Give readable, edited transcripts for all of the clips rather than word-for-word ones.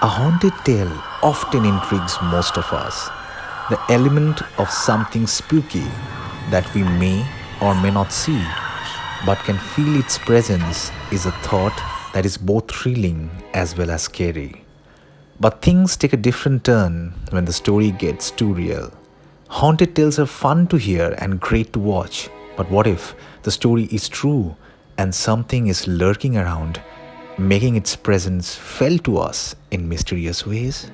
A haunted tale often intrigues most of us. The element of something spooky that we may or may not see, but can feel its presence is a thought that is both thrilling as well as scary. But things take a different turn when the story gets too real. Haunted tales are fun to hear and great to watch, but what if the story is true and something is lurking around, making its presence felt to us in mysterious ways?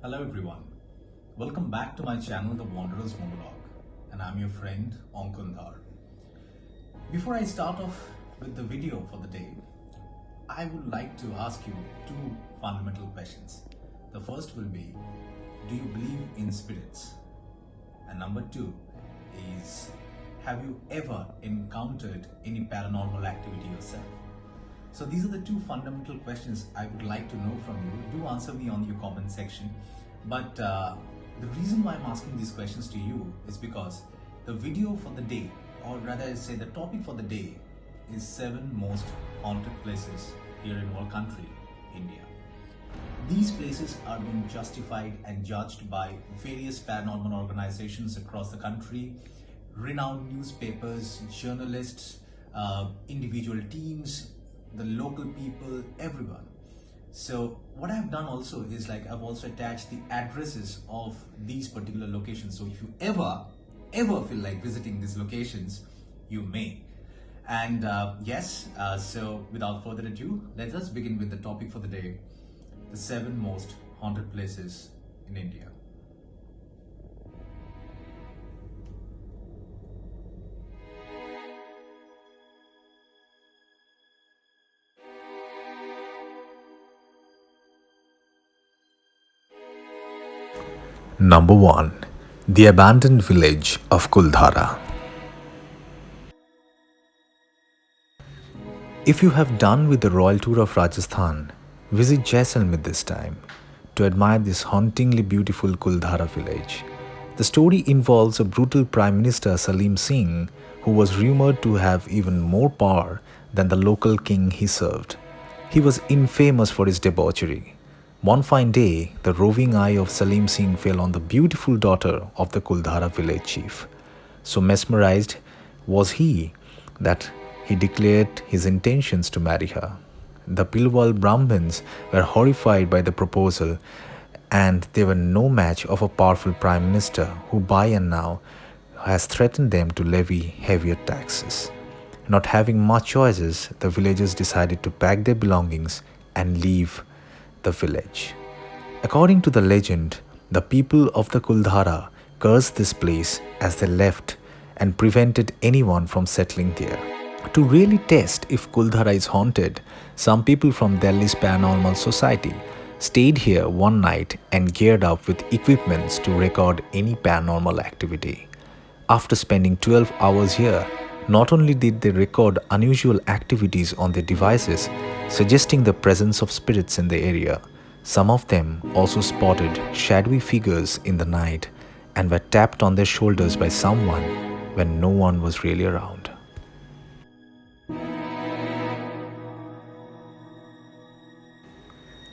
Hello everyone, welcome back to my channel The Wanderer's Monologue, and I'm your friend Ankundar. Before I start off with the video for the day, I would like to ask you two fundamental questions. The first will be, do you believe in spirits? And number two is, have you ever encountered any paranormal activity yourself? So these are the two fundamental questions I would like to know from you. Do answer me on your comment section. But the reason why I'm asking these questions to you is because the video for the day, or rather I say the topic for the day, is 7 most haunted places here in our country, India. These places are being justified and judged by various paranormal organizations across the country, renowned newspapers, journalists, individual teams, the local people, everyone. So what I've done also is I've also attached the addresses of these particular locations. So if you ever feel like visiting these locations, you may. And so without further ado, let us begin with the topic for the day, the 7 most haunted places in India. Number 1. The abandoned village of Kuldhara. If you have done with the royal tour of Rajasthan, visit Jaisalmer this time to admire this hauntingly beautiful Kuldhara village. The story involves a brutal Prime Minister Salim Singh who was rumored to have even more power than the local king he served. He was infamous for his debauchery. One fine day, the roving eye of Salim Singh fell on the beautiful daughter of the Kuldhara village chief. So mesmerized was he that he declared his intentions to marry her. The Pilwal Brahmins were horrified by the proposal, and they were no match of a powerful prime minister who by and now has threatened them to levy heavier taxes. Not having much choices, the villagers decided to pack their belongings and leave the village. According to the legend, the people of the Kuldhara cursed this place as they left and prevented anyone from settling there. To really test if Kuldhara is haunted, some people from Delhi's Paranormal Society stayed here one night and geared up with equipments to record any paranormal activity. After spending 12 hours here, not only did they record unusual activities on their devices, suggesting the presence of spirits in the area, some of them also spotted shadowy figures in the night and were tapped on their shoulders by someone when no one was really around.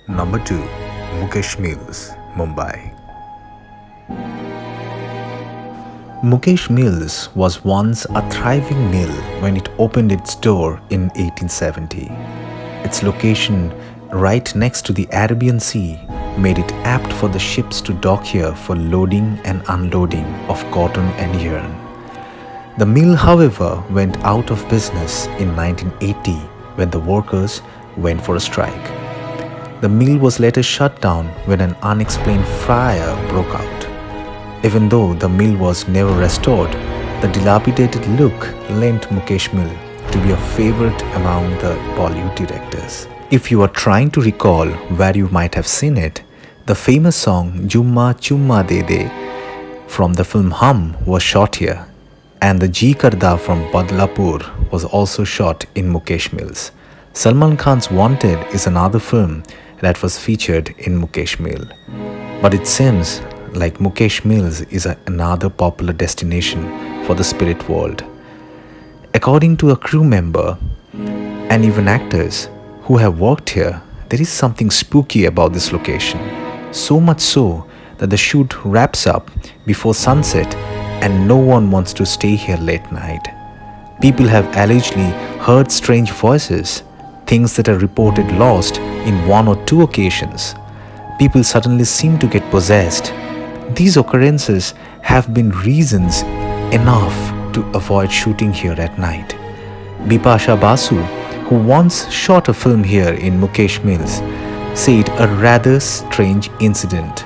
Number 2. Mukesh Mills, Mumbai. Mukesh Mills was once a thriving mill when it opened its door in 1870. Its location right next to the Arabian Sea made it apt for the ships to dock here for loading and unloading of cotton and yarn. The mill, however, went out of business in 1980 when the workers went for a strike. The mill was later shut down when an unexplained fire broke out. Even though the mill was never restored, the dilapidated look lent Mukesh Mill to be a favorite among the Bollywood directors. If you are trying to recall where you might have seen it, the famous song Jumma Chumma De De from the film Hum was shot here, and the Ji Karda from Badlapur was also shot in Mukesh Mills. Salman Khan's Wanted is another film that was featured in Mukesh Mill. But it seems like Mukesh Mills, is another popular destination for the spirit world. According to a crew member and even actors who have worked here, there is something spooky about this location. So much so that the shoot wraps up before sunset and no one wants to stay here late night. People have allegedly heard strange voices, things that are reported lost in one or two occasions. People suddenly seem to get possessed. These occurrences have been reasons enough to avoid shooting here at night. Bipasha Basu, who once shot a film here in Mukesh Mills, said a rather strange incident.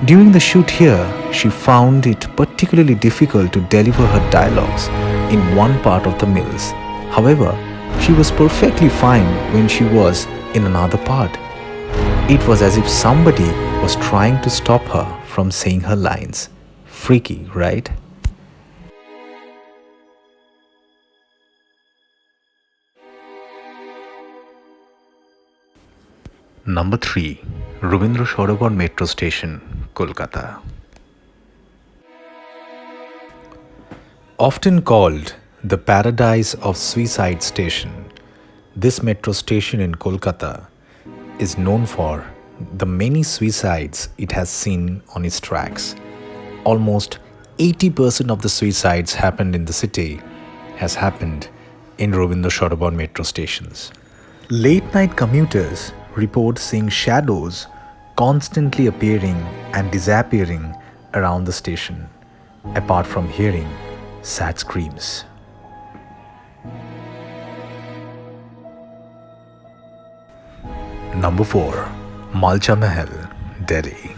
During the shoot here, she found it particularly difficult to deliver her dialogues in one part of the mills. However, she was perfectly fine when she was in another part. It was as if somebody was trying to stop her from saying her lines. Freaky, right? Number 3. Rabindra Sorobar Metro Station, Kolkata. Often called the paradise of suicide station, this metro station in Kolkata is known for the many suicides it has seen on its tracks. Almost 80% of the suicides happened in the city has happened in Rabindra Sorobar metro stations. Late night commuters report seeing shadows constantly appearing and disappearing around the station, apart from hearing sad screams. Number 4. Malcha Mahal, Delhi.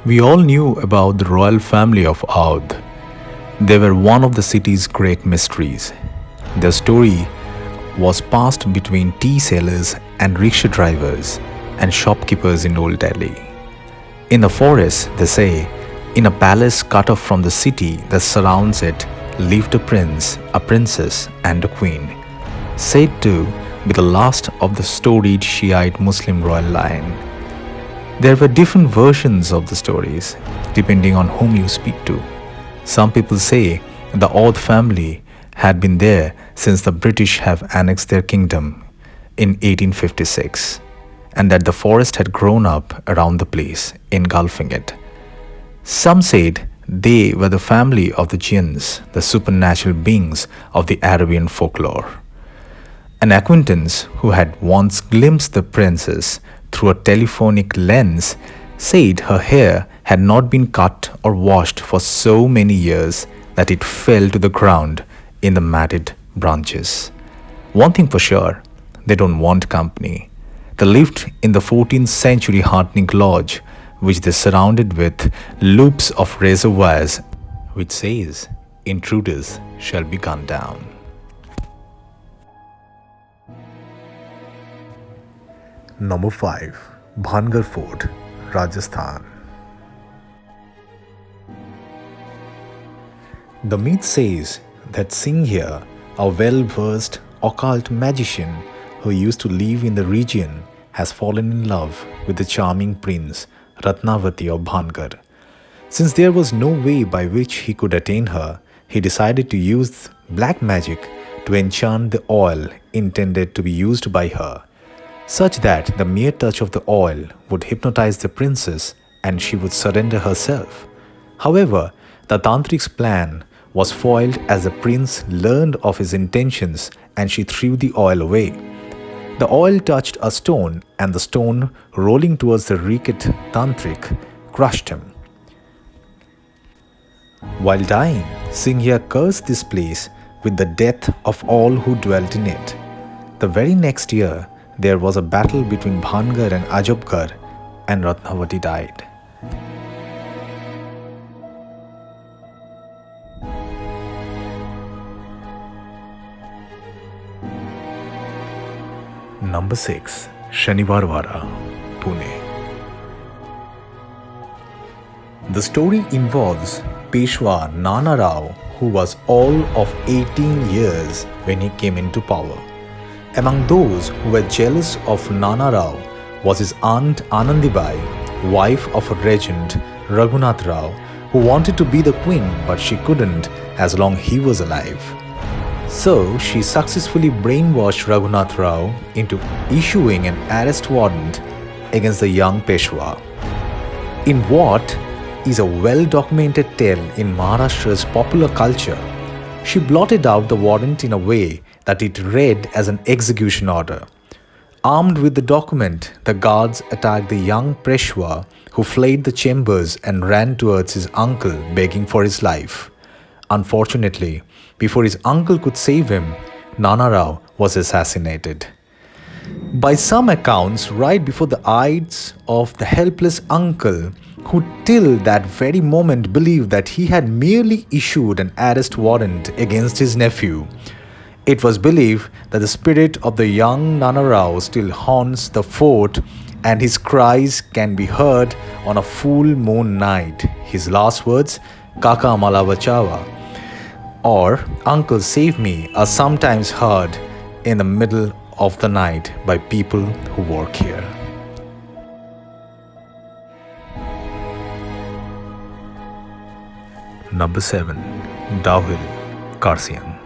We all knew about the royal family of Audh. They were one of the city's great mysteries. Their story was passed between tea sellers and rickshaw drivers and shopkeepers in Old Delhi. In the forest, they say, in a palace cut off from the city that surrounds it, lived a prince, a princess, and a queen, said to be the last of the storied Shiite Muslim royal line. There were different versions of the stories, depending on whom you speak to. Some people say the Audh family had been there since the British have annexed their kingdom in 1856, and that the forest had grown up around the place, engulfing it. Some said they were the family of the jinns, the supernatural beings of the Arabian folklore. An acquaintance who had once glimpsed the princess through a telephonic lens said her hair had not been cut or washed for so many years that it fell to the ground in the matted branches. One thing for sure, they don't want company. They lived in the 14th century Hartnick Lodge, which they surrounded with loops of razor wires, which says, intruders shall be gunned down. Number 5. Bhangar Fort, Rajasthan. The myth says that Singh, a well-versed occult magician who used to live in the region, has fallen in love with the charming prince Ratnavati of Bhangar. Since there was no way by which he could attain her, he decided to use black magic to enchant the oil intended to be used by her, such that the mere touch of the oil would hypnotize the princess and she would surrender herself. However, the tantric's plan was foiled as the prince learned of his intentions and she threw the oil away. The oil touched a stone and the stone, rolling towards the wicked tantric, crushed him. While dying, Singh cursed this place with the death of all who dwelt in it. The very next year, there was a battle between Bhangar and Ajabgarh, and Ratnavati died. Number 6. Shaniwarwara, Pune. The story involves Peshwa Nana Rao, who was all of 18 years when he came into power. Among those who were jealous of Nana Rao was his aunt Anandibai, wife of a regent, Raghunath Rao, who wanted to be the queen but she couldn't as long he was alive. So she successfully brainwashed Raghunath Rao into issuing an arrest warrant against the young Peshwa. In what is a well-documented tale in Maharashtra's popular culture, she blotted out the warrant in a way that it read as an execution order. Armed with the document, the guards attacked the young Peshwa, who fled the chambers and ran towards his uncle begging for his life. Unfortunately, before his uncle could save him, Nana Rao was assassinated. By some accounts, right before the eyes of the helpless uncle, who till that very moment believed that he had merely issued an arrest warrant against his nephew. It was believed that the spirit of the young Nana Rao still haunts the fort and his cries can be heard on a full moon night. His last words, Kaka Mala Bachawa, or Uncle Save Me, are sometimes heard in the middle of the night by people who work here. Number 7. Dowhill, Karsiang.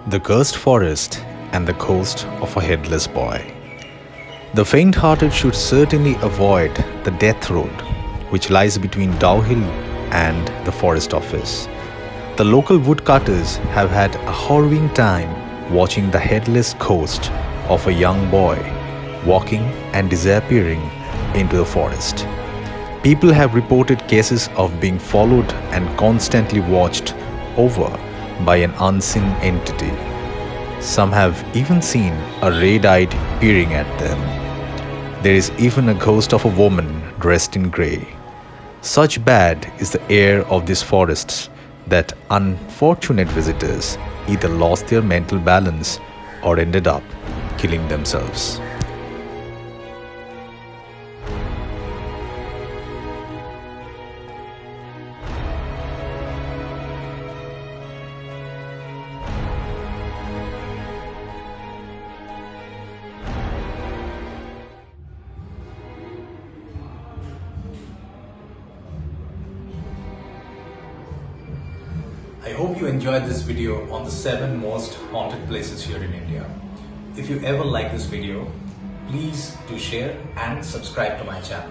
The Cursed Forest and the Ghost of a Headless Boy. The faint-hearted should certainly avoid the death road, which lies between Dowhill and the forest office. The local woodcutters have had a harrowing time watching the headless ghost of a young boy walking and disappearing into the forest. People have reported cases of being followed and constantly watched over by an unseen entity. Some have even seen a red-eyed peering at them. There is even a ghost of a woman dressed in grey. Such bad is the air of these forests that unfortunate visitors either lost their mental balance or ended up killing themselves. I hope you enjoyed this video on the 7 most haunted places here in India. If you ever like this video, please do share and subscribe to my channel.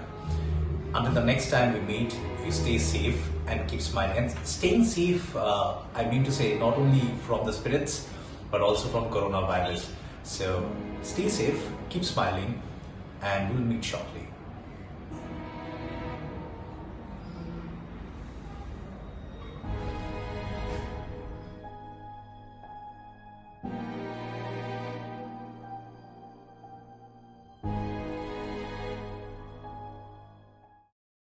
Until the next time we meet, you stay safe and keep smiling. And staying safe, I mean to say, not only from the spirits, but also from coronavirus. So stay safe, keep smiling, and we'll meet shortly.